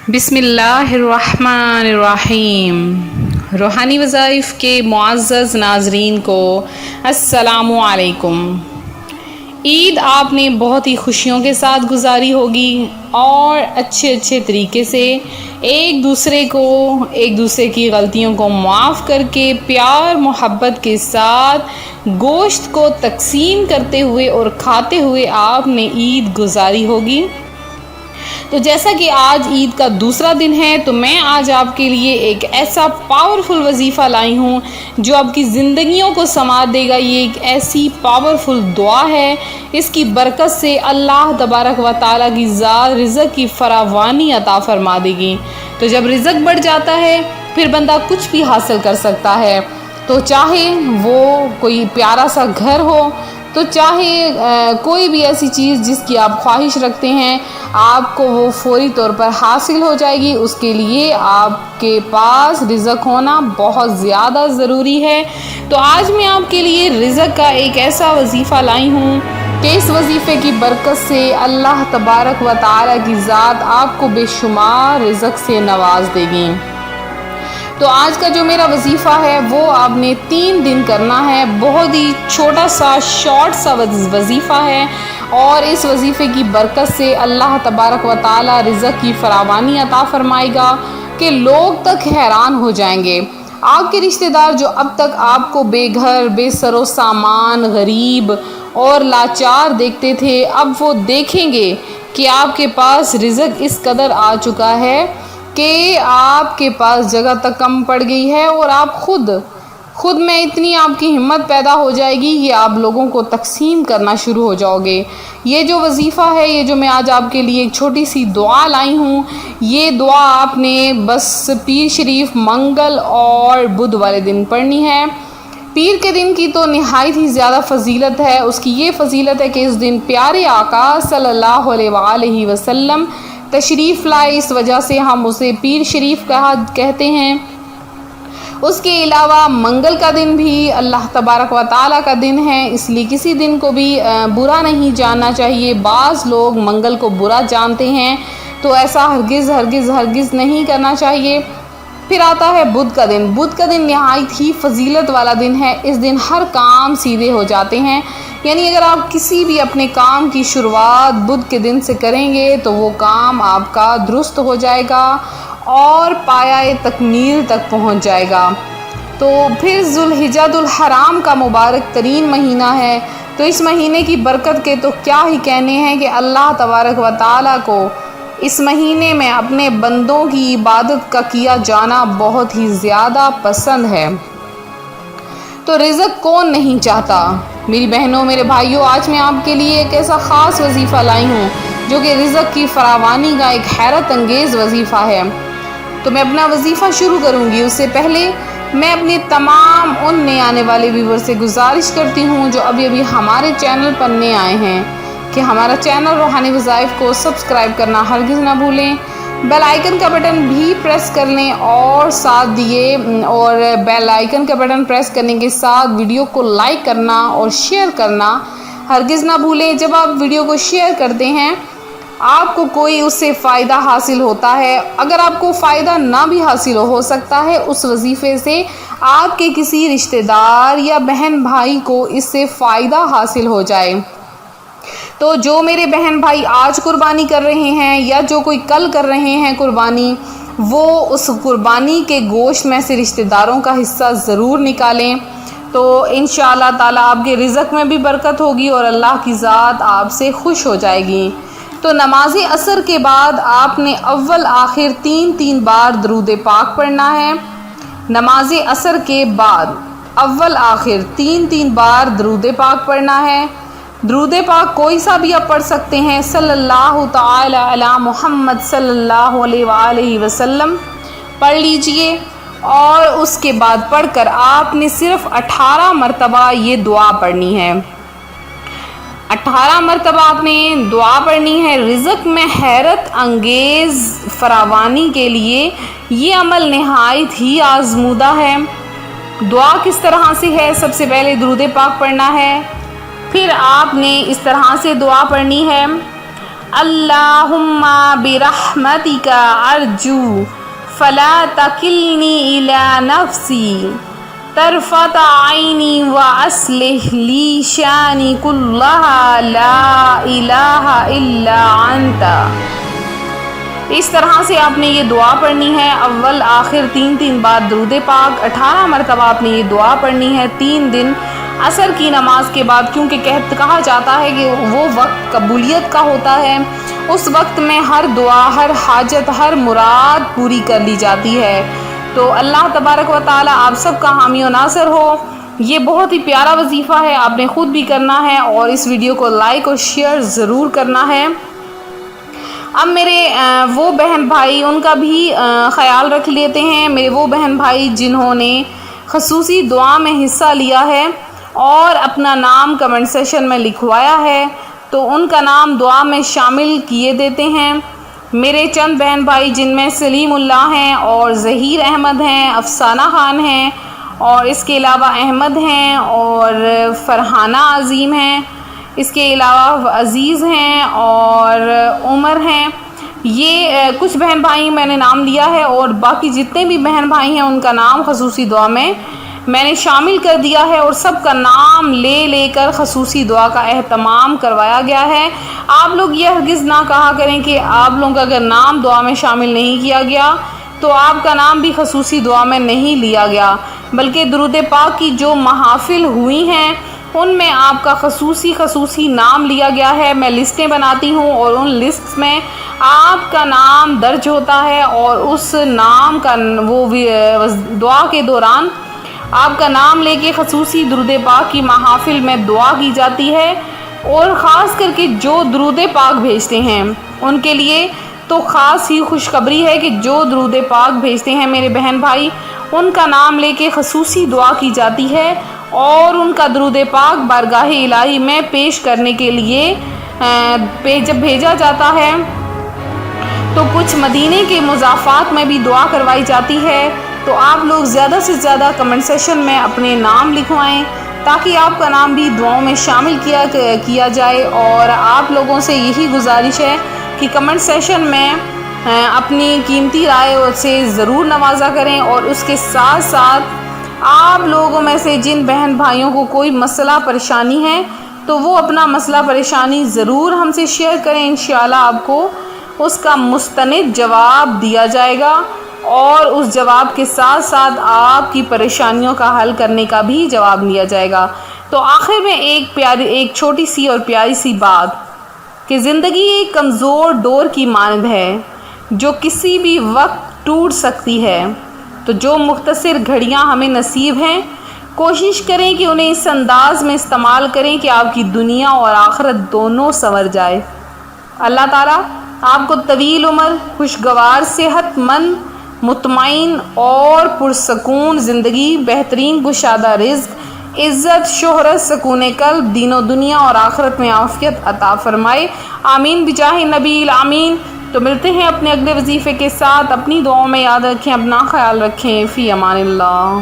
بسم اللہ الرحمن الرحیم۔ روحانی وظائف کے معزز ناظرین کو السلام علیکم۔ عید آپ نے بہت ہی خوشیوں کے ساتھ گزاری ہوگی اور اچھے طریقے سے ایک دوسرے کی غلطیوں کو معاف کر کے پیار محبت کے ساتھ گوشت کو تقسیم کرتے ہوئے اور کھاتے ہوئے آپ نے عید گزاری ہوگی۔ تو جیسا کہ آج عید کا دوسرا دن ہے تو میں آج آپ کے لیے ایک ایسا پاورفل وظیفہ لائی ہوں جو آپ کی زندگیوں کو سنوار دے گا۔ یہ ایک ایسی پاورفل دعا ہے، اس کی برکت سے اللہ تبارک و تعالیٰ کی ذات رزق کی فراوانی عطا فرما دے گی۔ تو جب رزق بڑھ جاتا ہے پھر بندہ کچھ بھی حاصل کر سکتا ہے، تو چاہے وہ کوئی پیارا سا گھر ہو، تو چاہے کوئی بھی ایسی چیز جس کی آپ خواہش رکھتے ہیں آپ کو وہ فوری طور پر حاصل ہو جائے گی۔ اس کے لیے آپ کے پاس رزق ہونا بہت زیادہ ضروری ہے۔ تو آج میں آپ کے لیے رزق کا ایک ایسا وظیفہ لائی ہوں کہ اس وظیفے کی برکت سے اللہ تبارک و تعالیٰ کی ذات آپ کو بے شمار رزق سے نواز دے گی۔ تو آج کا جو میرا وظیفہ ہے وہ آپ نے 3 دن کرنا ہے۔ بہت ہی چھوٹا سا شارٹ سا وظیفہ ہے اور اس وظیفے کی برکت سے اللہ تبارک و تعالی رزق کی فراوانی عطا فرمائے گا کہ لوگ تک حیران ہو جائیں گے۔ آپ کے رشتہ دار جو اب تک آپ کو بے گھر، بے سر و سامان، غریب اور لاچار دیکھتے تھے، اب وہ دیکھیں گے کہ آپ کے پاس رزق اس قدر آ چکا ہے کہ آپ کے پاس جگہ تک کم پڑ گئی ہے اور آپ خود میں اتنی آپ کی ہمت پیدا ہو جائے گی کہ آپ لوگوں کو تقسیم کرنا شروع ہو جاؤ گے۔ یہ جو وظیفہ ہے، یہ جو میں آج آپ کے لیے ایک چھوٹی سی دعا لائی ہوں، یہ دعا آپ نے بس پیر شریف، منگل اور بدھ والے دن پڑھنی ہے۔ پیر کے دن کی تو نہایت ہی زیادہ فضیلت ہے۔ اس کی یہ فضیلت ہے کہ اس دن پیارے آقا صلی اللہ علیہ وآلہ وسلم تشریف لائے، اس وجہ سے ہم اسے پیر شریف کہتے ہیں۔ اس کے علاوہ منگل کا دن بھی اللہ تبارک و تعالیٰ کا دن ہے، اس لیے کسی دن کو بھی برا نہیں جاننا چاہیے۔ بعض لوگ منگل کو برا جانتے ہیں تو ایسا ہرگز نہیں کرنا چاہیے۔ پھر آتا ہے بدھ کا دن۔ بدھ کا دن نہایت ہی فضیلت والا دن ہے۔ اس دن ہر کام سیدھے ہو جاتے ہیں، یعنی اگر آپ کسی بھی اپنے کام کی شروعات بدھ کے دن سے کریں گے تو وہ کام آپ کا درست ہو جائے گا اور پایہ تکمیل تک پہنچ جائے گا۔ تو پھر ذوالحجۃ الحرام کا مبارک ترین مہینہ ہے، تو اس مہینے کی برکت کے تو کیا ہی کہنے ہیں کہ اللہ تبارک و تعالیٰ کو اس مہینے میں اپنے بندوں کی عبادت کا کیا جانا بہت ہی زیادہ پسند ہے۔ تو رزق کون نہیں چاہتا؟ میری بہنوں، میرے بھائیوں، آج میں آپ کے لیے ایک ایسا خاص وظیفہ لائی ہوں جو کہ رزق کی فراوانی کا ایک حیرت انگیز وظیفہ ہے۔ تو میں اپنا وظیفہ شروع کروں گی اس سے پہلے میں اپنے تمام ان نئے آنے والے ویور سے گزارش کرتی ہوں جو ابھی ہمارے چینل پر نئے آئے ہیں کہ ہمارا چینل روحانی وظائف کو سبسکرائب کرنا ہرگز نہ بھولیں، بیل آئیکن کا بٹن بھی پریس کر لیں اور بیل آئیکن کا بٹن پریس کرنے کے ساتھ ویڈیو کو لائک کرنا اور شیئر کرنا ہرگز نہ بھولیں۔ جب آپ ویڈیو کو شیئر کرتے ہیں آپ کو کوئی اس سے فائدہ حاصل ہوتا ہے، اگر آپ کو فائدہ نہ بھی حاصل ہو سکتا ہے اس وظیفے سے آپ کے کسی رشتہ دار یا بہن بھائی کو اس سے فائدہ حاصل ہو جائے۔ تو جو میرے بہن بھائی آج قربانی کر رہے ہیں یا جو کوئی کل کر رہے ہیں قربانی، وہ اس قربانی کے گوشت میں سے رشتہ داروں کا حصہ ضرور نکالیں، تو انشاءاللہ تعالیٰ آپ کے رزق میں بھی برکت ہوگی اور اللہ کی ذات آپ سے خوش ہو جائے گی۔ تو نماز عصر کے بعد آپ نے اول آخر 3 بار درود پاک پڑھنا ہے۔ نماز عصر کے بعد اول آخر 3 بار درود پاک پڑھنا ہے۔ درود پاک کوئی سا بھی آپ پڑھ سکتے ہیں، صلی اللہ تعالی علی محمد صلی اللہ علیہ وآلہ وسلم پڑھ لیجئے، اور اس کے بعد پڑھ کر آپ نے صرف 18 مرتبہ یہ دعا پڑھنی ہے۔ 18 مرتبہ آپ نے دعا پڑھنی ہے۔ رزق میں حیرت انگیز فراوانی کے لیے یہ عمل نہایت ہی آزمودہ ہے۔ دعا کس طرح سے ہے؟ سب سے پہلے درود پاک پڑھنا ہے، پھر آپ نے اس طرح سے دعا پڑھنی ہے: اللہم برحمتک ارجو فلا تکلنی الی نفسی طرفت عینی واصلح لی شانی کلہا لا الہ الا انت۔ اس طرح سے آپ نے یہ دعا پڑھنی ہے، اول آخر 3 بار درود پاک، 18 مرتبہ آپ نے یہ دعا پڑھنی ہے 3 دن عصر کی نماز کے بعد، کیونکہ کہا جاتا ہے کہ وہ وقت قبولیت کا ہوتا ہے، اس وقت میں ہر دعا، ہر حاجت، ہر مراد پوری کر لی جاتی ہے۔ تو اللہ تبارک و تعالی آپ سب کا حامی و ناصر ہو۔ یہ بہت ہی پیارا وظیفہ ہے، آپ نے خود بھی کرنا ہے اور اس ویڈیو کو لائک اور شیئر ضرور کرنا ہے۔ اب میرے وہ بہن بھائی، ان کا بھی خیال رکھ لیتے ہیں، میرے وہ بہن بھائی جنہوں نے خصوصی دعا میں حصہ لیا ہے اور اپنا نام کمنٹ سیشن میں لکھوایا ہے، تو ان کا نام دعا میں شامل کیے دیتے ہیں۔ میرے چند بہن بھائی جن میں سلیم اللہ ہیں اور ظہیر احمد ہیں، افسانہ خان ہیں، اور اس کے علاوہ احمد ہیں اور فرحانہ عظیم ہیں، اس کے علاوہ عزیز ہیں اور عمر ہیں۔ یہ کچھ بہن بھائی میں نے نام لیا ہے، اور باقی جتنے بھی بہن بھائی ہیں ان کا نام خصوصی دعا میں نے شامل کر دیا ہے، اور سب کا نام لے کر خصوصی دعا کا اہتمام کروایا گیا ہے۔ آپ لوگ یہ ہرگز نہ کہا کریں کہ آپ لوگوں کا اگر نام دعا میں شامل نہیں کیا گیا تو آپ کا نام بھی خصوصی دعا میں نہیں لیا گیا، بلکہ درود پاک کی جو محافل ہوئی ہیں ان میں آپ کا خصوصی نام لیا گیا ہے۔ میں لسٹیں بناتی ہوں اور ان لسٹ میں آپ کا نام درج ہوتا ہے، اور اس نام کا وہ دعا کے دوران آپ کا نام لے کے خصوصی درود پاک کی محافل میں دعا کی جاتی ہے، اور خاص کر کے جو درود پاک بھیجتے ہیں ان کے لیے تو خاص ہی خوشخبری ہے کہ جو درود پاک بھیجتے ہیں میرے بہن بھائی، ان کا نام لے کے خصوصی دعا کی جاتی ہے، اور ان کا درود پاک بارگاہ الہی میں پیش کرنے کے لیے جب بھیجا جاتا ہے تو کچھ مدینے کے مضافات میں بھی دعا کروائی جاتی ہے۔ تو آپ لوگ زیادہ سے زیادہ کمنٹ سیشن میں اپنے نام لکھوائیں تاکہ آپ کا نام بھی دعاؤں میں شامل کیا جائے، اور آپ لوگوں سے یہی گزارش ہے کہ کمنٹ سیشن میں اپنی قیمتی رائے سے ضرور نوازا کریں، اور اس کے ساتھ ساتھ آپ لوگوں میں سے جن بہن بھائیوں کو کوئی مسئلہ پریشانی ہے تو وہ اپنا مسئلہ پریشانی ضرور ہم سے شیئر کریں، انشاءاللہ آپ کو اس کا مستند جواب دیا جائے گا، اور اس جواب کے ساتھ ساتھ آپ کی پریشانیوں کا حل کرنے کا بھی جواب لیا جائے گا۔ تو آخر میں ایک چھوٹی سی اور پیاری سی بات کہ زندگی ایک کمزور ڈور کی مانند ہے جو کسی بھی وقت ٹوٹ سکتی ہے، تو جو مختصر گھڑیاں ہمیں نصیب ہیں کوشش کریں کہ انہیں اس انداز میں استعمال کریں کہ آپ کی دنیا اور آخرت دونوں سنور جائے۔ اللہ تعالیٰ آپ کو طویل عمر، خوشگوار، صحت مند، مطمئن اور پرسکون زندگی، بہترین گشادہ رزق، عزت، شہرت، سکون قلب، دین و دنیا اور آخرت میں عافیت عطا فرمائے، آمین بجاہ نبی الامین۔ تو ملتے ہیں اپنے اگلے وظیفے کے ساتھ، اپنی دعاؤں میں یاد رکھیں، اپنا خیال رکھیں، فی امان اللہ۔